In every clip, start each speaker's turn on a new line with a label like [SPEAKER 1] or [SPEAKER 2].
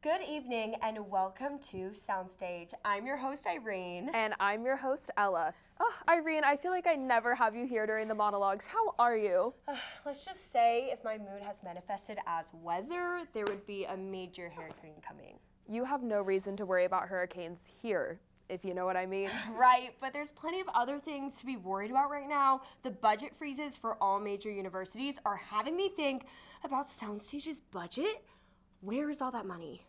[SPEAKER 1] Good evening and welcome to Soundstage. I'm your host, Irene.
[SPEAKER 2] And I'm your host, Ella. Oh, Irene, I feel like I never have you here during the monologues. How are you?
[SPEAKER 1] Let's just say if my mood has manifested as weather, there would be a major hurricane coming.
[SPEAKER 2] You have no reason to worry about hurricanes here, if you know what I mean.
[SPEAKER 1] Right, but there's plenty of other things to be worried about right now. The budget freezes for all major universities are having me think about Soundstage's budget. Where is all that money?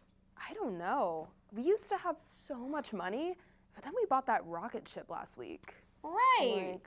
[SPEAKER 2] I don't know. We used to have so much money, but then we bought that rocket ship last week.
[SPEAKER 1] Right.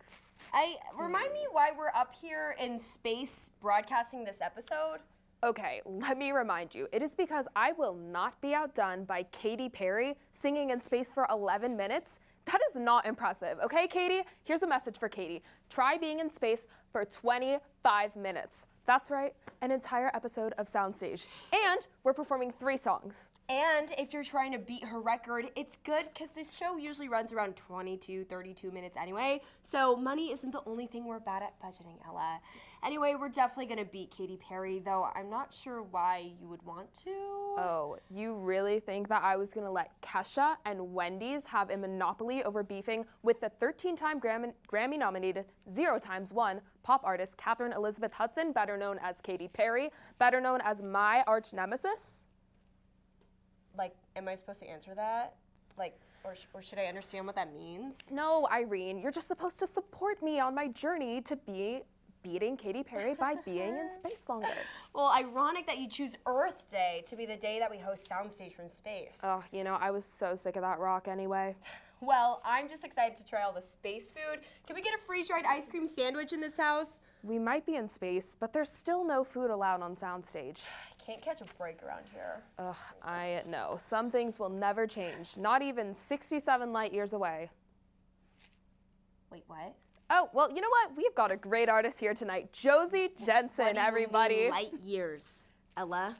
[SPEAKER 1] Remind me why we're up here in space broadcasting this episode.
[SPEAKER 2] Okay, let me remind you. It is because I will not be outdone by Katy Perry singing in space for 11 minutes. That is not impressive, okay, Katy? Here's a message for Katy. Try being in space for 25 minutes. That's right, an entire episode of Soundstage. And we're performing 3 songs.
[SPEAKER 1] And if you're trying to beat her record, it's good because this show usually runs around 22, 32 minutes anyway. So money isn't the only thing we're bad at budgeting, Ella. Anyway, we're definitely gonna beat Katy Perry, though I'm not sure why you would want to.
[SPEAKER 2] Oh, you really think that I was gonna let Kesha and Wendy's have a monopoly over beefing with the 13-time Grammy-nominated, 0x1 pop artist Catherine Elizabeth Hudson, better known as Katy Perry, better known as my arch nemesis?
[SPEAKER 1] Like, am I supposed to answer that? Like, or should I understand what that means?
[SPEAKER 2] No, Irene, you're just supposed to support me on my journey to beating Katy Perry by being in space longer.
[SPEAKER 1] Well, ironic that you choose Earth Day to be the day that we host Soundstage from space.
[SPEAKER 2] Oh, I was so sick of that rock anyway.
[SPEAKER 1] Well, I'm just excited to try all the space food. Can we get a freeze-dried ice cream sandwich in this house?
[SPEAKER 2] We might be in space, but there's still no food allowed on Soundstage.
[SPEAKER 1] I can't catch a break around here.
[SPEAKER 2] Ugh, I know. Some things will never change, not even 67 light years away.
[SPEAKER 1] Wait, what?
[SPEAKER 2] Oh, well, you know what? We've got a great artist here tonight. Josie Jensen, everybody.
[SPEAKER 1] Light years, Ella.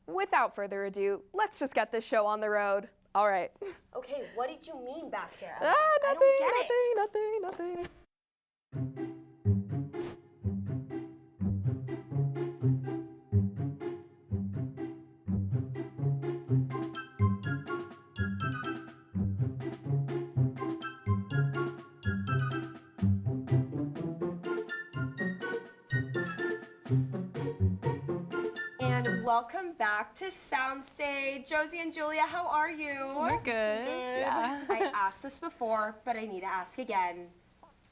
[SPEAKER 2] Without further ado, let's just get this show on the road. All right.
[SPEAKER 1] Okay, what did you mean back there?
[SPEAKER 2] Nothing.
[SPEAKER 1] And welcome back to Soundstage. Josie and Julia, how are you?
[SPEAKER 3] We're good. Yeah.
[SPEAKER 1] I asked this before, but I need to ask again.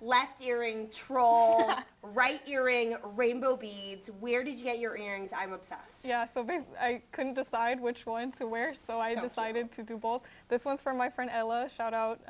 [SPEAKER 1] Left earring, troll, right earring, rainbow beads. Where did you get your earrings? I'm obsessed.
[SPEAKER 3] Yeah, so I couldn't decide which one to wear, so I decided to do both. This one's from my friend Ella. Shout out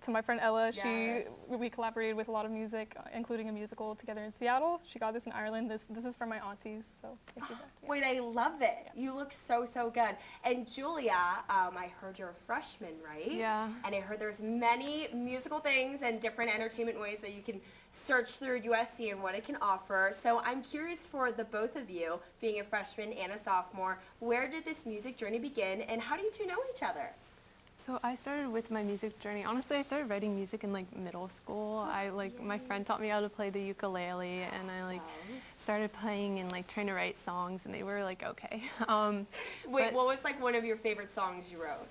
[SPEAKER 3] to my friend Ella.
[SPEAKER 1] Yes.
[SPEAKER 3] We collaborated with a lot of music, including a musical together in Seattle. She got this in Ireland. This is from my aunties, so thank you.
[SPEAKER 1] Wait, I love it. Yeah. You look so good. And Julia, I heard you're a freshman, right?
[SPEAKER 3] Yeah.
[SPEAKER 1] And I heard there's many musical things and different entertainment ways that you can search through USC and what it can offer. So I'm curious for the both of you, being a freshman and a sophomore, where did this music journey begin and how do you two know each other?
[SPEAKER 4] So I started with my music journey. Honestly, I started writing music in middle school. My friend taught me how to play the ukulele, and I started playing and trying to write songs, and they were okay.
[SPEAKER 1] Wait, what was one of your favorite songs you wrote?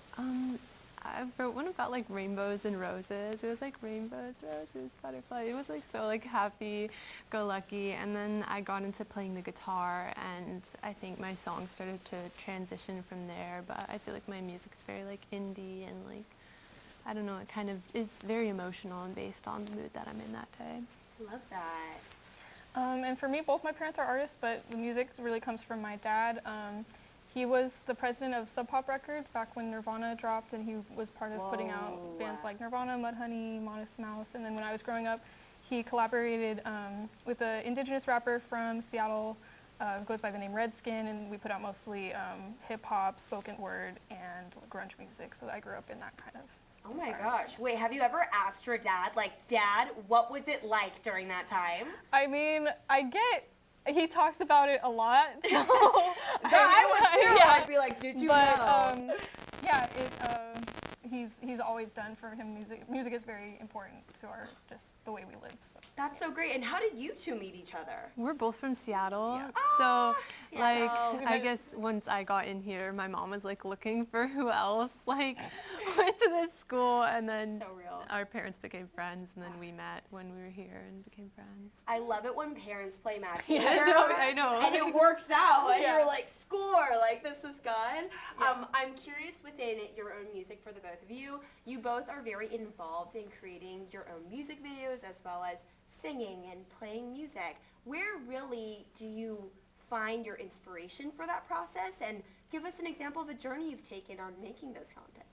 [SPEAKER 4] I wrote one about rainbows and roses. It was rainbows, roses, butterflies. It was so happy-go-lucky. And then I got into playing the guitar, and I think my songs started to transition from there. But I feel my music is very indie and I don't know. It kind of is very emotional and based on the mood that I'm in that day.
[SPEAKER 1] Love that.
[SPEAKER 3] And for me, both my parents are artists, but the music really comes from my dad. He was the president of Sub Pop Records back when Nirvana dropped, and he was part of putting out bands like Nirvana, Mudhoney, Modest Mouse. And then when I was growing up, he collaborated with an indigenous rapper from Seattle, who goes by the name Redskin, and we put out mostly hip-hop, spoken word, and grunge music. So I grew up in that kind of.
[SPEAKER 1] Oh my gosh. Wait, have you ever asked your dad, Dad, what was it like during that time?
[SPEAKER 3] I mean, he talks about it a lot. So
[SPEAKER 1] I would too.
[SPEAKER 3] Yeah.
[SPEAKER 1] I'd be did you know?
[SPEAKER 3] Yeah, he's always done for him. Music is very important to our just the way we live. So.
[SPEAKER 1] That's so great. And how did you two meet each other?
[SPEAKER 4] We're both from Seattle,
[SPEAKER 3] Yeah.
[SPEAKER 4] so like
[SPEAKER 1] Seattle.
[SPEAKER 4] I guess once I got in here, my mom was like looking for who else like went to this school, and then
[SPEAKER 1] So real.
[SPEAKER 4] our parents became friends, and then we met when we were here and became friends.
[SPEAKER 1] I love it when parents play magic.
[SPEAKER 4] Yeah, I know.
[SPEAKER 1] And it works out, and
[SPEAKER 3] Yeah.
[SPEAKER 1] you're like, score, like this is good. I'm curious within your own music for the both of you. You both are very involved in creating your own music videos as well as singing and playing music. Where really do you find your inspiration for that process? And give us an example of a journey you've taken on making those content.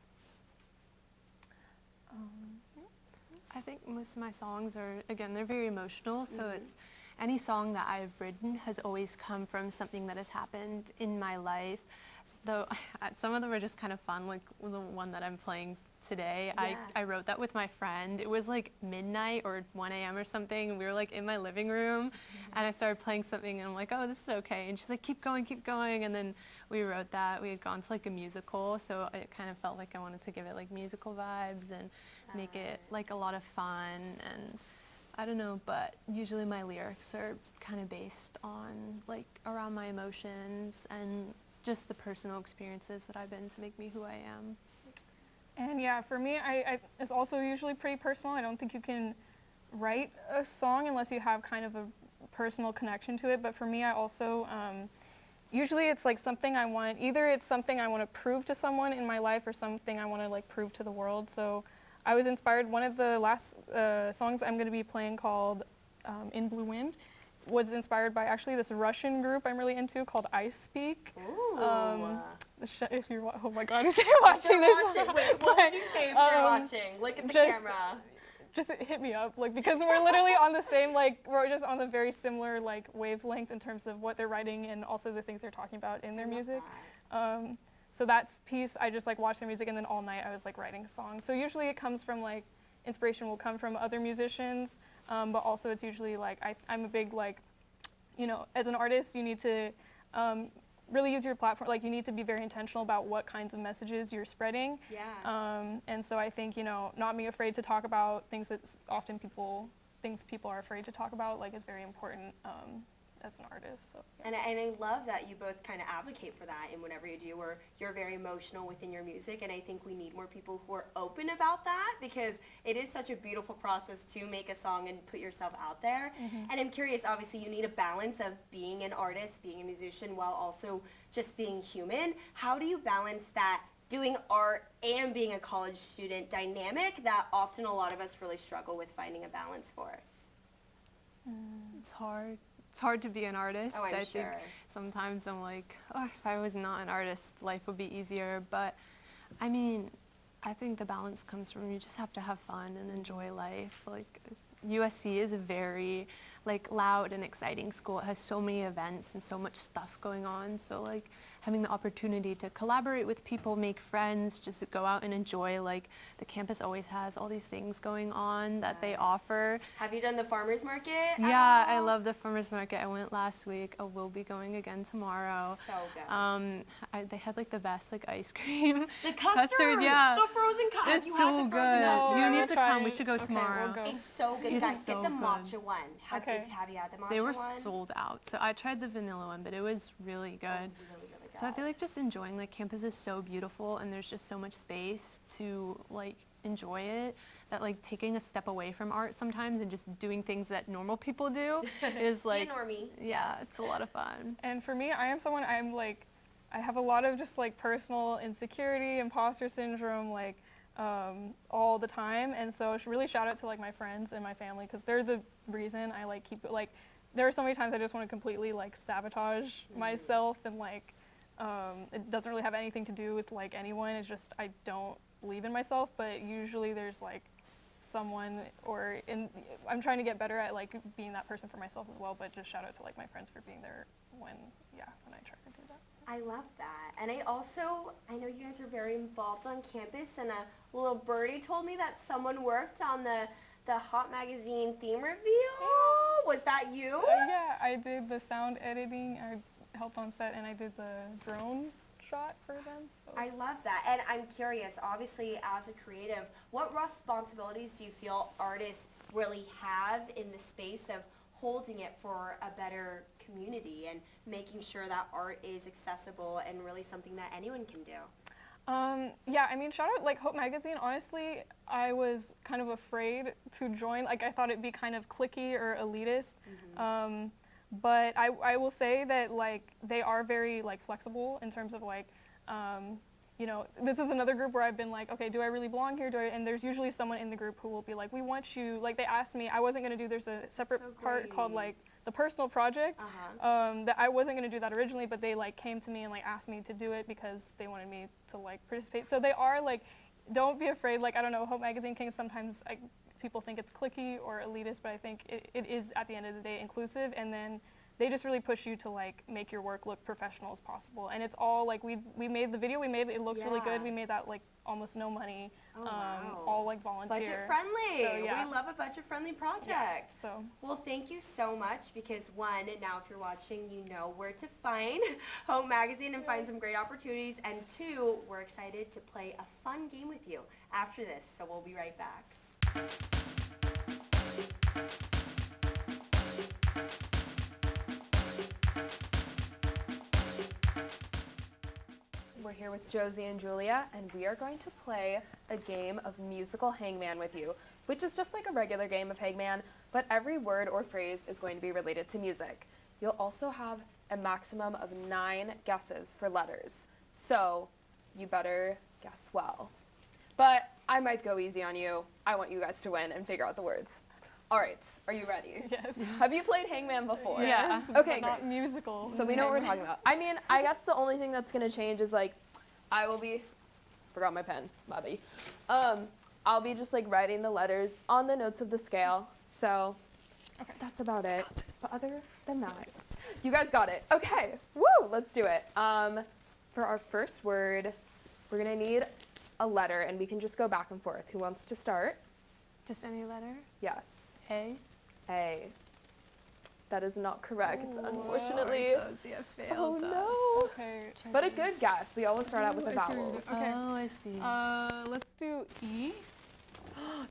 [SPEAKER 4] I think most of my songs are, again, they're very emotional, so it's any song that I've written has always come from something that has happened in my life. Though some of them are just kind of fun, like the one that I'm playing today.
[SPEAKER 1] Yeah.
[SPEAKER 4] I wrote that with my friend. It was like midnight or 1 a.m. or something, and we were like in my living room, and I started playing something, and I'm like, oh, this is okay. And she's like, keep going, and then we wrote that. We had gone to like a musical, so it kind of felt like I wanted to give it like musical vibes and make it like a lot of fun, and I don't know, but usually my lyrics are kind of based on like around my emotions and just the personal experiences that I've been to make me who I am.
[SPEAKER 3] And yeah, for me, it's also usually pretty personal. I don't think you can write a song unless you have kind of a personal connection to it. But for me, I also, usually it's like something I want, either it's something I want to prove to someone in my life or something I want to like prove to the world. So I was inspired, one of the last songs I'm going to be playing called In Blue Wind was inspired by actually this Russian group I'm really into called I Speak.
[SPEAKER 1] Ooh.
[SPEAKER 3] If you're, oh my God, if you're watching this.
[SPEAKER 1] Wait, what did you say if you're watching? Look at the camera.
[SPEAKER 3] Just hit me up, like, because we're literally on the same, like, we're just on the very similar, like, wavelength in terms of what they're writing and also the things they're talking about in their music. So that's piece, I just, like, watch their music, and then all night I was, like, writing a song. So usually it comes from, like, inspiration will come from other musicians, but also it's usually, like, I'm a big, like, you know, as an artist, you need to really use your platform, like, you need to be very intentional about what kinds of messages you're spreading.
[SPEAKER 1] Yeah.
[SPEAKER 3] And so I think, you know, not being afraid to talk about things that often things people are afraid to talk about, like, is very important as an artist. So, yeah.
[SPEAKER 1] And I love that you both kind of advocate for that in whatever you do, where you're very emotional within your music, and I think we need more people who are open about that, because it is such a beautiful process to make a song and put yourself out there. And I'm curious, obviously you need a balance of being an artist, being a musician, while also just being human. How do you balance that doing art and being a college student dynamic that often a lot of us really struggle with finding a balance for?
[SPEAKER 4] It's hard. It's hard to be an artist.
[SPEAKER 1] Oh, I'm
[SPEAKER 4] I
[SPEAKER 1] sure.
[SPEAKER 4] think sometimes I'm like, oh, if I was not an artist, life would be easier. But I mean, I think the balance comes from you just have to have fun and enjoy life. Like USC is a very like loud and exciting school. It has so many events and so much stuff going on. So like having the opportunity to collaborate with people, make friends, just go out and enjoy. Like the campus always has all these things going on that they offer.
[SPEAKER 1] Have you done the farmers market?
[SPEAKER 4] Yeah, I love the farmers market. I went last week. I will be going again tomorrow.
[SPEAKER 1] So good.
[SPEAKER 4] They had like the best like ice cream.
[SPEAKER 1] The custard,
[SPEAKER 4] yeah.
[SPEAKER 1] the frozen custard.
[SPEAKER 4] It's
[SPEAKER 1] You
[SPEAKER 4] so
[SPEAKER 1] had the
[SPEAKER 4] good.
[SPEAKER 1] frozen custard.
[SPEAKER 4] You
[SPEAKER 3] I
[SPEAKER 4] need
[SPEAKER 3] will
[SPEAKER 4] to
[SPEAKER 3] try
[SPEAKER 4] come. We
[SPEAKER 3] it.
[SPEAKER 4] should go
[SPEAKER 3] Okay,
[SPEAKER 4] tomorrow.
[SPEAKER 3] we'll go.
[SPEAKER 1] It's so good. You
[SPEAKER 4] It's
[SPEAKER 1] guys,
[SPEAKER 4] so
[SPEAKER 1] get the
[SPEAKER 4] good.
[SPEAKER 1] matcha one. Have
[SPEAKER 3] Okay.
[SPEAKER 1] you had the matcha
[SPEAKER 4] They were
[SPEAKER 1] one?
[SPEAKER 4] sold out. So I tried the vanilla one, but it was really good.
[SPEAKER 1] Really, really good.
[SPEAKER 4] So I feel like just enjoying, like campus is so beautiful and there's just so much space to like enjoy it, that like taking a step away from art sometimes and just doing things that normal people do is like,
[SPEAKER 1] Be a normie.
[SPEAKER 4] yeah,
[SPEAKER 1] Yes.
[SPEAKER 4] it's a lot of fun.
[SPEAKER 3] And for me, I have a lot of just like personal insecurity, imposter syndrome, like all the time. And so really shout out to like my friends and my family, because they're the reason I like keep, like, there are so many times I just want to completely like sabotage myself, and like it doesn't really have anything to do with like anyone. It's just I don't believe in myself, but usually there's like someone, I'm trying to get better at like being that person for myself as well. But just shout out to like my friends for being there when I try to do that.
[SPEAKER 1] I love that. And I know you guys are very involved on campus, and a little birdie told me that someone worked on the Hot Magazine theme reveal. Was that you?
[SPEAKER 3] Yeah, I did the sound editing. I helped on set, and I did the drone shot for them. So.
[SPEAKER 1] I love that. And I'm curious, obviously, as a creative, what responsibilities do you feel artists really have in the space of holding it for a better community and making sure that art is accessible and really something that anyone can do?
[SPEAKER 3] Yeah, I mean, shout out like Hope Magazine. Honestly, I was kind of afraid to join. Like, I thought it'd be kind of cliquey or elitist. But I will say that like they are very like flexible in terms of like, you know, this is another group where I've been like, okay, do I really belong here? And there's usually someone in the group who will be like, we want you. Like they asked me, I wasn't gonna do. There's a separate part called like the personal project. That I wasn't gonna do that originally, but they like came to me and like asked me to do it because they wanted me to like participate. So they are like, don't be afraid. Like I don't know, Hope Magazine King sometimes people think it's cliquey or elitist, but I think it is at the end of the day inclusive. And then they just really push you to like make your work look professional as possible. And it's all like we made the video we made. It looks really good. We made that like almost no money. All like volunteer.
[SPEAKER 1] Budget friendly.
[SPEAKER 3] So, yeah.
[SPEAKER 1] We love a budget friendly project.
[SPEAKER 3] Yeah, so.
[SPEAKER 1] Well, thank you so much because one, now if you're watching, you know where to find Home Magazine and find some great opportunities. And two, we're excited to play a fun game with you after this. So we'll be right back.
[SPEAKER 2] We're here with Josie and Julia, and we are going to play a game of musical Hangman with you, which is just like a regular game of Hangman, but every word or phrase is going to be related to music. You'll also have a maximum of 9 guesses for letters, so you better guess well. But I might go easy on you. I want you guys to win and figure out the words. All right, are you ready?
[SPEAKER 3] Yes.
[SPEAKER 2] Have you played Hangman before?
[SPEAKER 3] Yeah.
[SPEAKER 2] Okay,
[SPEAKER 3] Not
[SPEAKER 2] great.
[SPEAKER 3] musical.
[SPEAKER 2] So we know what we're talking about. I mean, I guess the only thing that's gonna change is like, I will be, forgot my pen, Bobby. I'll be just like writing the letters on the notes of the scale. So that's about it. But other than that, you guys got it. Okay, woo, let's do it. For our first word, we're gonna need a letter and we can just go back and forth. Who wants to start?
[SPEAKER 4] Just any letter?
[SPEAKER 2] Yes.
[SPEAKER 4] A.
[SPEAKER 2] A. That is not correct, unfortunately.
[SPEAKER 4] Josie, I failed.
[SPEAKER 2] Oh no.
[SPEAKER 3] Okay.
[SPEAKER 2] But a good guess. We always start out with the vowels.
[SPEAKER 3] Okay.
[SPEAKER 4] Oh, I see.
[SPEAKER 3] Let's do E.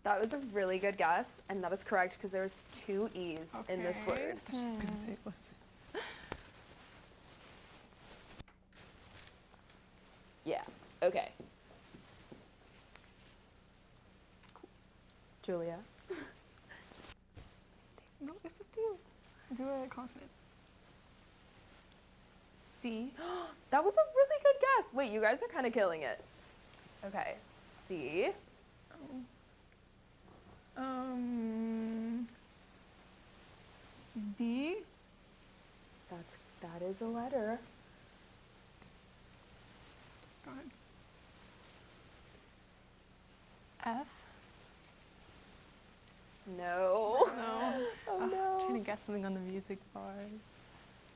[SPEAKER 2] That was a really good guess, and that is correct because there's 2 E's in this
[SPEAKER 3] Okay.
[SPEAKER 2] word. Yeah. Okay. Julia.
[SPEAKER 3] No, it's up to you. Do a consonant.
[SPEAKER 4] C.
[SPEAKER 2] That was a really good guess. Wait, you guys are kind of killing it. Okay. C.
[SPEAKER 3] D.
[SPEAKER 2] That is a letter.
[SPEAKER 3] Go ahead.
[SPEAKER 4] F.
[SPEAKER 2] No.
[SPEAKER 3] No.
[SPEAKER 2] Oh
[SPEAKER 4] I'm
[SPEAKER 2] no.
[SPEAKER 4] trying to guess something on the music bar.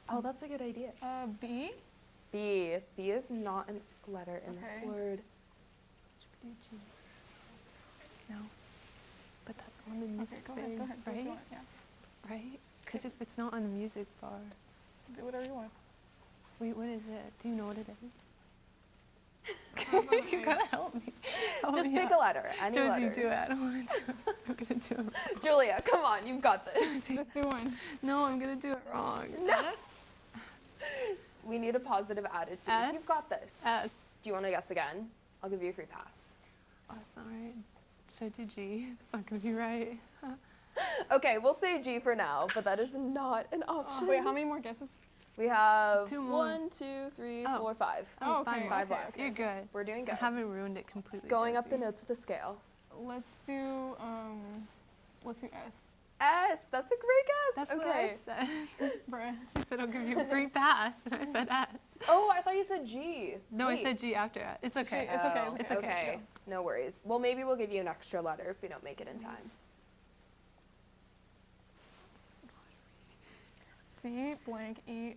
[SPEAKER 2] Oh, that's a good idea.
[SPEAKER 3] B.
[SPEAKER 2] B. B is not a letter in this
[SPEAKER 3] Okay.
[SPEAKER 2] word.
[SPEAKER 4] No. But that's on the music
[SPEAKER 3] Okay, go
[SPEAKER 4] thing,
[SPEAKER 3] ahead. Do what you
[SPEAKER 4] right?
[SPEAKER 3] want, yeah.
[SPEAKER 4] Right? Because if it's not on the music bar,
[SPEAKER 3] Do whatever you want.
[SPEAKER 4] wait, what is it? Do you know what it is?
[SPEAKER 3] Okay.
[SPEAKER 4] You gotta help me. Help
[SPEAKER 2] Just
[SPEAKER 4] me
[SPEAKER 2] pick
[SPEAKER 4] out.
[SPEAKER 2] a letter. Any
[SPEAKER 4] Josie,
[SPEAKER 2] letter.
[SPEAKER 4] do it. I don't want to do it. I'm gonna do it.
[SPEAKER 2] Julia, come on. You've got this.
[SPEAKER 3] Just do one.
[SPEAKER 4] No, I'm gonna do it wrong.
[SPEAKER 3] S.
[SPEAKER 2] We need a positive attitude.
[SPEAKER 4] S?
[SPEAKER 2] You've got this.
[SPEAKER 4] S.
[SPEAKER 2] Do you want to guess again? I'll give you a free pass.
[SPEAKER 4] Oh, that's not right. Should I do G? That's not gonna be right.
[SPEAKER 2] Okay, we'll say G for now, but that is not an option.
[SPEAKER 3] Wait, how many more guesses?
[SPEAKER 2] We have
[SPEAKER 4] 2 more.
[SPEAKER 2] 1, 2, 3,
[SPEAKER 4] Oh.
[SPEAKER 2] 4, 5.
[SPEAKER 3] Oh,
[SPEAKER 4] fine.
[SPEAKER 3] okay.
[SPEAKER 2] 5
[SPEAKER 3] okay,
[SPEAKER 2] left.
[SPEAKER 3] okay.
[SPEAKER 4] You're good.
[SPEAKER 2] We're doing
[SPEAKER 4] I
[SPEAKER 2] good.
[SPEAKER 4] haven't ruined it completely.
[SPEAKER 2] Going up the
[SPEAKER 4] Josie.
[SPEAKER 2] notes of the scale.
[SPEAKER 3] Let's do S.
[SPEAKER 2] S. That's a great guess.
[SPEAKER 4] That's
[SPEAKER 2] okay.
[SPEAKER 4] what I said.
[SPEAKER 3] Bruh.
[SPEAKER 4] She said I'll give you a free pass, and I said S.
[SPEAKER 2] Oh, I thought you said G.
[SPEAKER 4] No,
[SPEAKER 2] Wait.
[SPEAKER 4] I said G after S. It's okay.
[SPEAKER 3] It's okay,
[SPEAKER 2] Oh,
[SPEAKER 3] it's
[SPEAKER 4] okay.
[SPEAKER 2] Okay. No worries. Well, maybe we'll give you an extra letter if we don't make it in time.
[SPEAKER 3] C blank E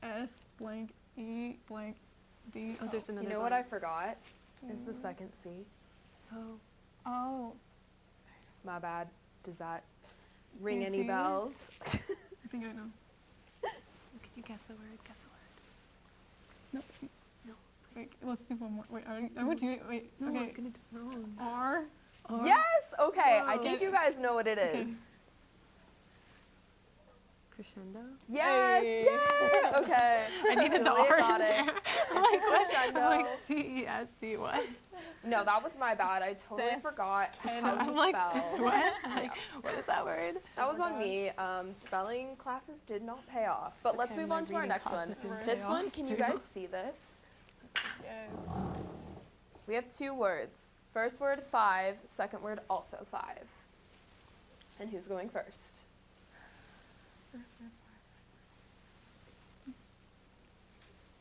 [SPEAKER 3] S blank E blank D.
[SPEAKER 4] Oh, there's another
[SPEAKER 2] You know
[SPEAKER 4] one.
[SPEAKER 2] what I forgot? Is the second C.
[SPEAKER 4] Oh.
[SPEAKER 3] Oh,
[SPEAKER 2] My bad. Does that ring
[SPEAKER 3] you
[SPEAKER 2] any
[SPEAKER 3] see?
[SPEAKER 2] bells?
[SPEAKER 3] I think I know.
[SPEAKER 4] Can you guess the word? Guess the word.
[SPEAKER 3] Nope.
[SPEAKER 4] No.
[SPEAKER 3] let's do one more. Wait, I would do, wait,
[SPEAKER 4] No,
[SPEAKER 3] okay.
[SPEAKER 4] I'm gonna do it wrong.
[SPEAKER 3] R.
[SPEAKER 2] Yes. Okay. I
[SPEAKER 3] Whoa.
[SPEAKER 2] think you guys know what it is.
[SPEAKER 4] Crescendo.
[SPEAKER 2] Yes.
[SPEAKER 3] Hey.
[SPEAKER 2] Yay. Okay.
[SPEAKER 4] I needed the
[SPEAKER 2] Julia
[SPEAKER 4] R
[SPEAKER 2] got
[SPEAKER 4] in
[SPEAKER 2] it.
[SPEAKER 4] there.
[SPEAKER 2] Crescendo.
[SPEAKER 4] I'm like CESC, what?
[SPEAKER 2] No, that was my bad. I totally
[SPEAKER 3] Sis.
[SPEAKER 2] forgot how to
[SPEAKER 4] I'm like,
[SPEAKER 2] spell.
[SPEAKER 4] what? Like, what is that word?
[SPEAKER 2] That was
[SPEAKER 3] my
[SPEAKER 2] on
[SPEAKER 3] God.
[SPEAKER 2] me. Spelling classes did not pay off. But let's
[SPEAKER 4] Okay,
[SPEAKER 2] move
[SPEAKER 4] my
[SPEAKER 2] on to our
[SPEAKER 4] reading
[SPEAKER 2] next one.
[SPEAKER 4] classes didn't
[SPEAKER 2] This
[SPEAKER 4] pay
[SPEAKER 2] one,
[SPEAKER 4] off
[SPEAKER 2] can you
[SPEAKER 4] too.
[SPEAKER 2] guys see this?
[SPEAKER 3] Yes.
[SPEAKER 2] We have 2 words. First word 5, second word also 5. And who's going first?
[SPEAKER 3] First word,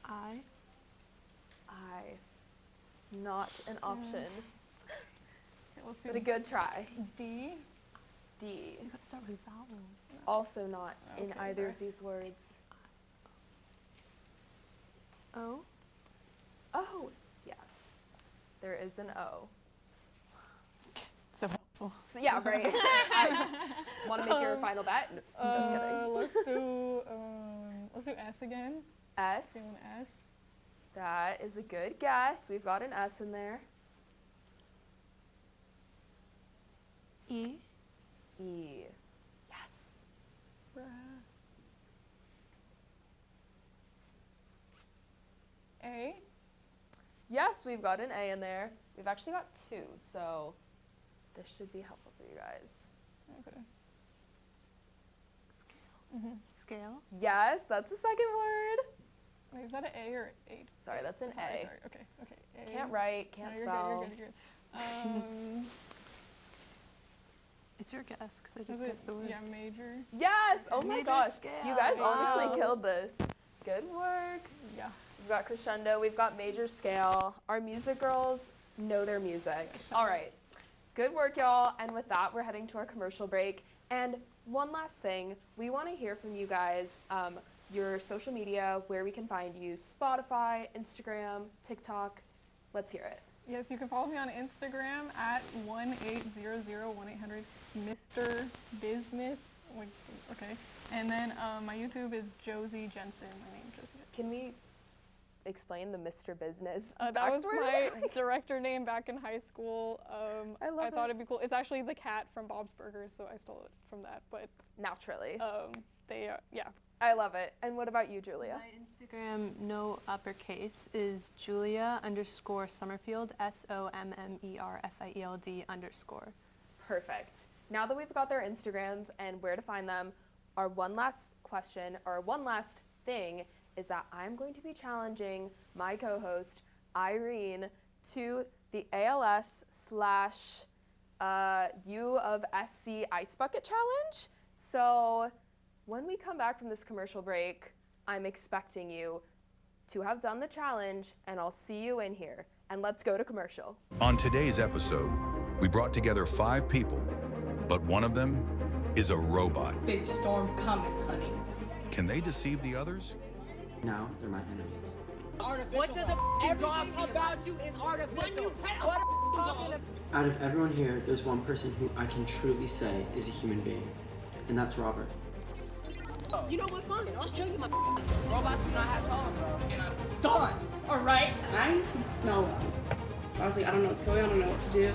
[SPEAKER 4] I.
[SPEAKER 2] I. Not an option,
[SPEAKER 3] okay, let's
[SPEAKER 2] but a
[SPEAKER 3] do
[SPEAKER 2] good try.
[SPEAKER 3] D.
[SPEAKER 2] D.
[SPEAKER 4] You gotta start with vowels.
[SPEAKER 2] Also not in
[SPEAKER 3] Okay,
[SPEAKER 2] either of
[SPEAKER 3] fair.
[SPEAKER 2] these words.
[SPEAKER 4] O.
[SPEAKER 2] Oh, yes. There is an O.
[SPEAKER 4] So helpful.
[SPEAKER 2] So, yeah, right. Want to make your final bet? No, I'm just kidding.
[SPEAKER 3] Let's do S again.
[SPEAKER 2] S.
[SPEAKER 3] Do an S.
[SPEAKER 2] That is a good guess. We've got an S in there.
[SPEAKER 4] E.
[SPEAKER 2] E. Yes.
[SPEAKER 3] A.
[SPEAKER 2] Yes, we've got an A in there. We've actually got 2, so this should be helpful for you guys.
[SPEAKER 3] Okay.
[SPEAKER 4] Scale. Scale.
[SPEAKER 2] Yes, that's the second word.
[SPEAKER 3] Wait, is that an A or 8?
[SPEAKER 2] Sorry, that's an
[SPEAKER 3] Sorry,
[SPEAKER 2] A.
[SPEAKER 3] sorry. Okay, okay. A.
[SPEAKER 2] Can't write,
[SPEAKER 3] No,
[SPEAKER 2] can't
[SPEAKER 3] you're
[SPEAKER 2] spell.
[SPEAKER 3] Good, you're good, you're good.
[SPEAKER 4] It's your guess, because I
[SPEAKER 3] Is
[SPEAKER 4] just
[SPEAKER 3] it,
[SPEAKER 4] guessed the word.
[SPEAKER 3] yeah, major.
[SPEAKER 2] Yes! Oh my
[SPEAKER 4] Major
[SPEAKER 2] gosh.
[SPEAKER 4] scale.
[SPEAKER 2] You guys
[SPEAKER 3] Wow.
[SPEAKER 2] honestly killed this. Good work.
[SPEAKER 3] Yeah.
[SPEAKER 2] We've got crescendo, we've got major scale. Our music girls know their music. All right. Good work, y'all. And with that, we're heading to our commercial break. And one last thing, we want to hear from you guys, your social media, where we can find you, Spotify, Instagram, TikTok. Let's hear it.
[SPEAKER 3] Yes, you can follow me on Instagram at 1-800-1800 Mr. Business. Like, okay. And then my YouTube is Josie Jensen. My name is Josie Jensen.
[SPEAKER 2] Can we explain the Mr. Business?
[SPEAKER 3] That was
[SPEAKER 2] backstory?
[SPEAKER 3] my director name back in high school.
[SPEAKER 2] I love
[SPEAKER 3] thought
[SPEAKER 2] it.
[SPEAKER 3] it'd be cool. It's actually the cat from Bob's Burgers, so I stole it from that. But
[SPEAKER 2] Naturally.
[SPEAKER 3] yeah.
[SPEAKER 2] I love it. And what about you, Julia?
[SPEAKER 4] My Instagram, no uppercase, is Julia_Summerfield, SOMMERFIELD_.
[SPEAKER 2] Perfect. Now that we've got their Instagrams and where to find them, our one last question, or one last thing, is that I'm going to be challenging my co-host, Irene, to the ALS/U of SC Ice Bucket Challenge. So when we come back from this commercial break, I'm expecting you to have done the challenge, and I'll see you in here. And let's go to commercial.
[SPEAKER 5] On today's episode, we brought together 5 people, but one of them is a robot.
[SPEAKER 6] Big storm coming, honey.
[SPEAKER 5] Can they deceive the others?
[SPEAKER 7] Now they're my enemies.
[SPEAKER 6] What does a dog about you is artificial. What
[SPEAKER 7] Out of everyone here, there's one person who I can truly say is a human being, and that's Robert.
[SPEAKER 6] You know what? Fine, I'll show you my robots do not have tongues. Done. All right.
[SPEAKER 8] I can smell them. I was like, I don't know what's going on. I don't know what to do.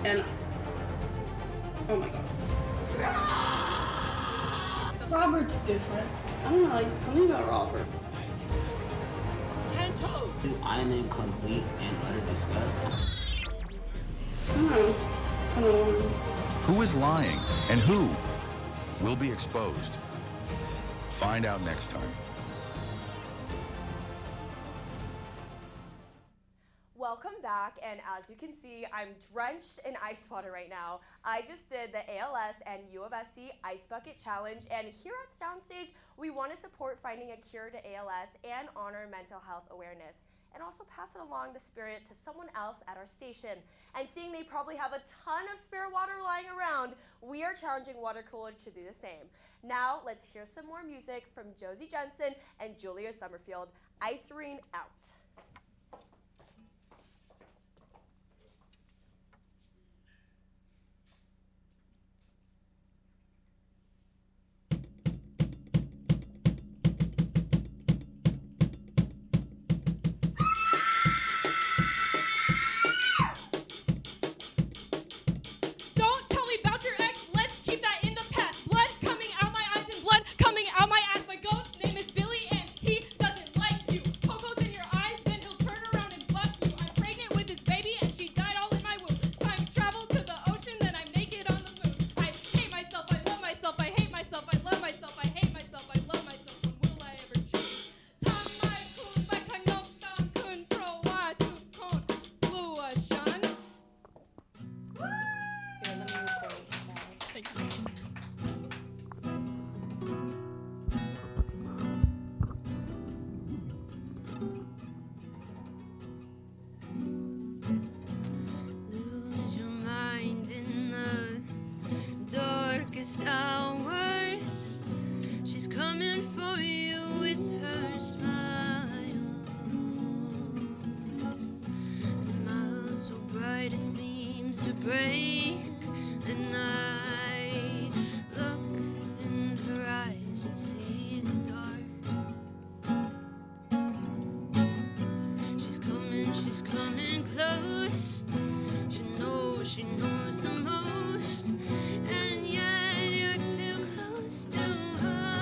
[SPEAKER 8] And oh my god, Robert's different. I don't know, like something about Robert.
[SPEAKER 6] 10 toes.
[SPEAKER 7] I'm in complete and utter disgust.
[SPEAKER 8] I don't know. I don't know.
[SPEAKER 5] Who is lying and who will be exposed? Find out next time.
[SPEAKER 1] Welcome back, and as you can see, I'm drenched in ice water right now. I just did the ALS and U of SC Ice Bucket Challenge, and here at Soundstage, we want to support finding a cure to ALS and honor mental health awareness, and also pass it along the spirit to someone else at our station. And seeing they probably have a ton of spare water lying around, we are challenging Water Cooler to do the same. Now, let's hear some more music from Josie Jensen and Julia Summerfield. Ice Serene out.
[SPEAKER 9] to break the night. Look in her eyes and see the dark. She's coming close. She knows the most, and yet you're too close to her.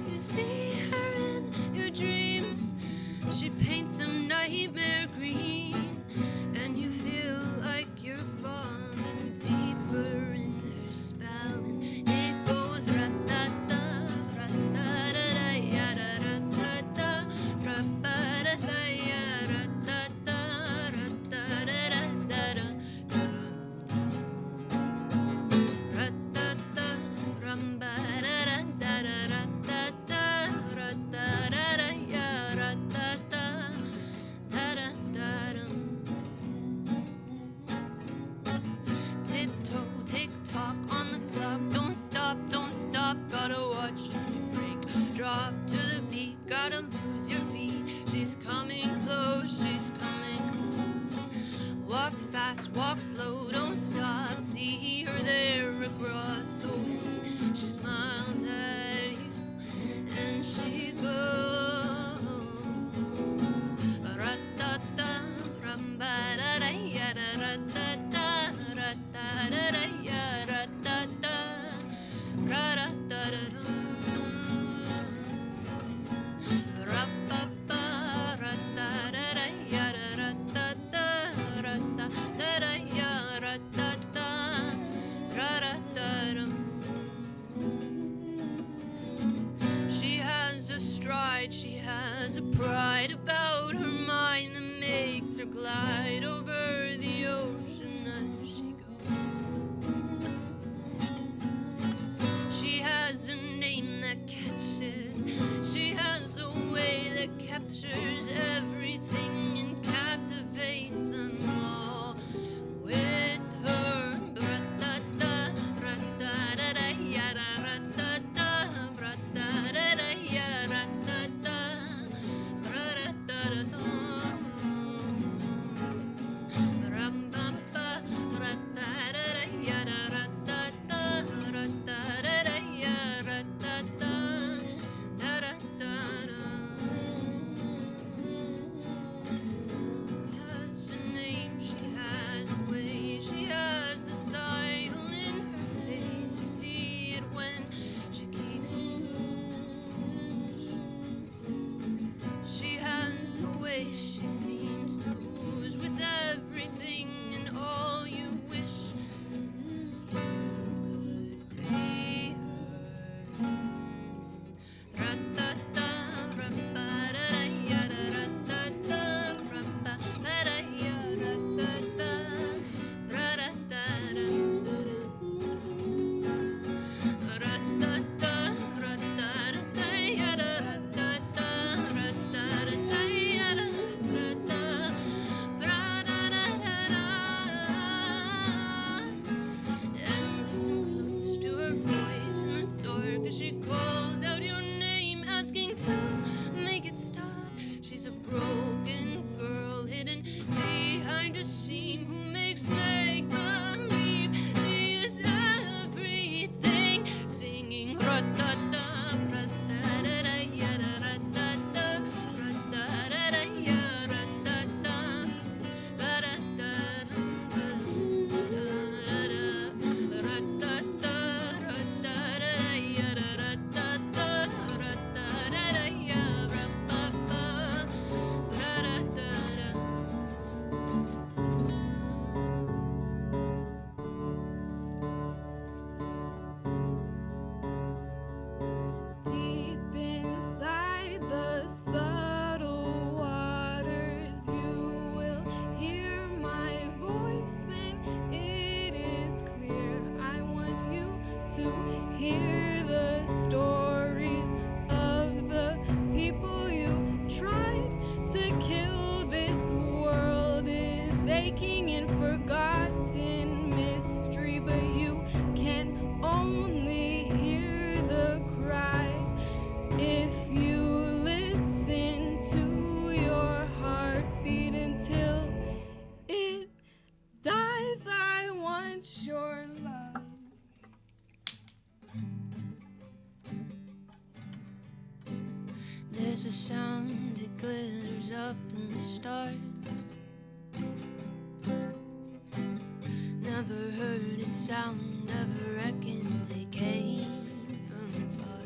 [SPEAKER 9] You see her in your dreams. She paints them nightmare green, and you feel like you're falling deeper in her spell. And it goes ra-da-da, ra-da-da-da-ya-da, ra-da-da, ra-ba-da-da-ya, ra-da-da, ra-da-da-da-da-da, ra-da-da, ram-ba-da-da-da-da, ra-da-da, ra-da-da-da-ya, ra-da-da, da-da-da-dum. Tiptoe, tick-tock on the clock. Don't stop, gotta watch you break. Drop to the beat, gotta lose your feet. She's coming close, Walk fast, walk slow, don't stop. See her there across the way. She smiles at you and she goes ra-da-da, ram-ba-da-da-ya-da, ra-da-da, ra-da-da-da-ya, ra-da-da, ra-da-da-da-dum. Ra-ba-ba, ra-da-da-da-ya-da, ra-da-da, ra-da-da-da-ya, ra-da-da, ra-da-da-dum. She has a stride, she has a pride about her mind that makes her glide over the ocean as she goes. She has a name that catches, she has a way that captures everything and captivates them all with her. Ra-da-da, ra-da-da-da-ya-da, ra-da-da, ra-da-da-da-ya, ra-da-da, ra-da-da-da-dum. Ram-bam-ba, ra-da-da-da-ya-da, ra-da-da, ra-da-da-da-ya, ra-da-da, da-da-da-dum. Has a name, she has a way, she has the smile in her face. You see it when she keeps it loose. She has a way, she seems to ooze with everything and all you wish you could be her. Ra-da-da, ra-ba-da-da-ya-da, ra-da-da, ra-ba-da-da-ya, ra-da-da, ra-da-da-dum. Ra-da-da, ra-da-da-da-ya-da, ra-da-da, ra-da-da-da-ya-da, There's a sound that glitters up in the stars. Never heard it sound, never reckoned they came from far.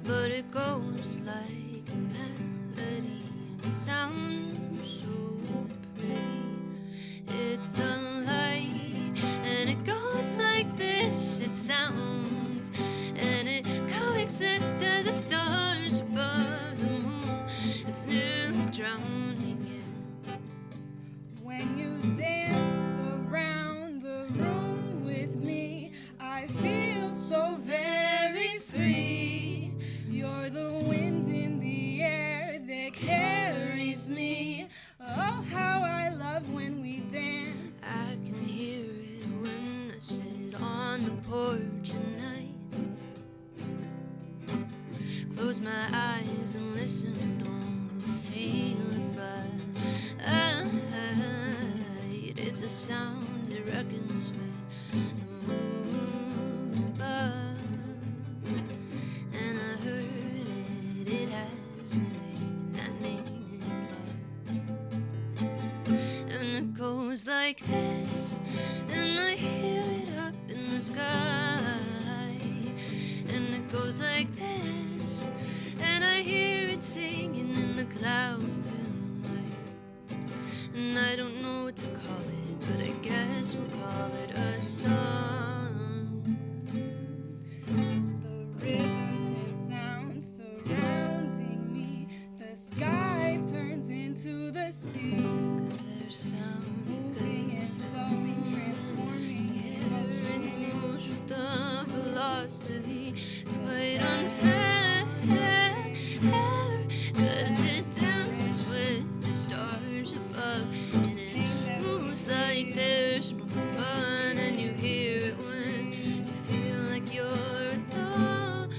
[SPEAKER 9] But it goes like a melody and it sounds so pretty. It's a light and it goes like this. It sounds and it coexists to the stars above the moon. It's nearly drowning you.
[SPEAKER 10] When you dance around the room with me, I feel so very free. You're the wind in the air that carries me. Oh, how I love when we dance.
[SPEAKER 9] I can hear it when I sit on the porch at night. Close my eyes and listen, don't feel it right. It's a sound that reckons with the moon above. And I heard it, it has a name, and that name is love. And it goes like this, and I hear it up in the sky. And it goes like this, and I hear it singing in the clouds tonight. And I don't know what to call it, but I guess we'll call it a song.
[SPEAKER 10] The rhythms and sounds surrounding me. The sky turns into the sea.
[SPEAKER 9] 'Cause there's sound
[SPEAKER 10] Moving and flowing, transforming
[SPEAKER 9] it
[SPEAKER 10] emotion.
[SPEAKER 9] moves with the velocity. It's quite unfair, 'cause it dances with the stars above. And it moves like there's no one. And you hear it when you feel like you're alone.